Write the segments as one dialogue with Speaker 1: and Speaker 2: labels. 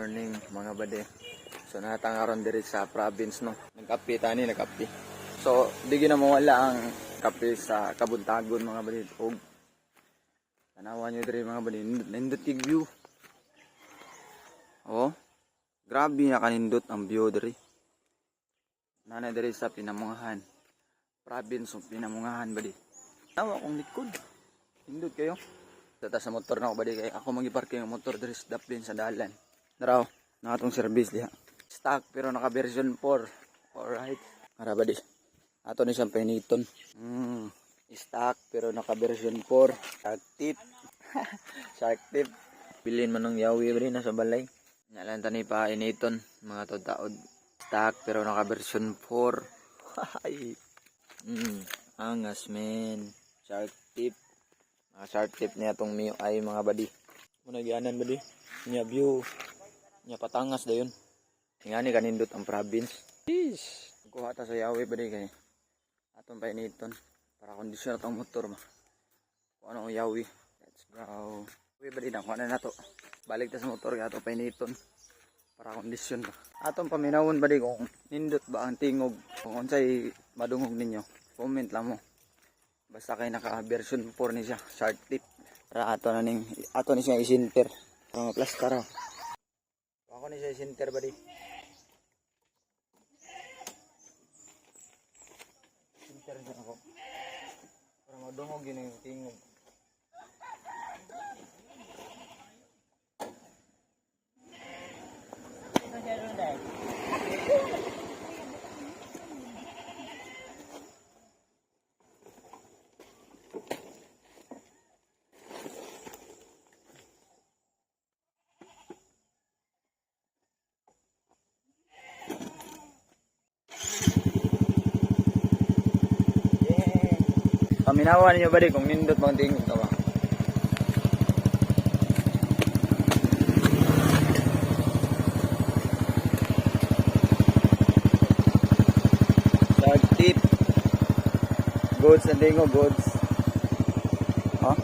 Speaker 1: morning mga bade. So natangaron diri sa province no. Nagkape tani, nagkape. So di na mawala ang kape sa Kabuntagon mga bade. Og tanawan nyo diri mga bade, nindot yung view. Oh, grabe na kanindot ang view diri. Nanay diri sa Pinamungahan. Province ng Pinamungahan bade. Tawa kong likod. Nindot kayo. Tata sa motor na ako badi kay ako magiparking ang motor diri sa daplin sa dalan. Daraw, nakatong service diha. Stock pero naka version 4. Alright. Ara badi. Ato ni siyang painiton. Stock pero naka version 4. Shark tip. Shark tip. Bilin man ng yawi badi na sa balay. Nalan tani pa initon mga taod. Stock pero naka version 4. Angas men. Shark tip. Shark tip niya itong Mio ay mga badi. Muna gianan badi. Niya view. Niya patangas dayon. Ingani kanindot ang province. Jeez. Kuha ta sa yawi badi kay. Atong painiton. Para kondisyon atong motor ma. Kung ano ang yawi. Let's go. Uy badi na. Kuha na to. Balik ta sa motor kay atong painiton. Para kondisyon ba. Atong paminawon badi kung nindot ba ang tingog. Kung unsay madungog ninyo. Comment lang mo. Basta kay naka version 4 ni siya, shark tip. Para ato ni siya isinter. Para maplastar raw. Ako ni siya isinter badi. Isinter siya ako. Para madungog yun yung tingog. Paminawan niyo ba di kung nindot bang tingog ka ba? Shark tip. Goods and tingog, goods. Huh?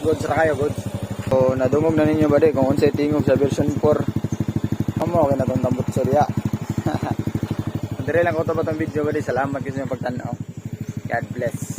Speaker 1: Goods na kayo, goods. So, nadungog na ninyo ba di kung unsay tingog sa version 4. Amo, okay na itong tambot surya. Dire lang ko ito ba itong video ba di. Salamat kasi yung pagtanaw. God bless.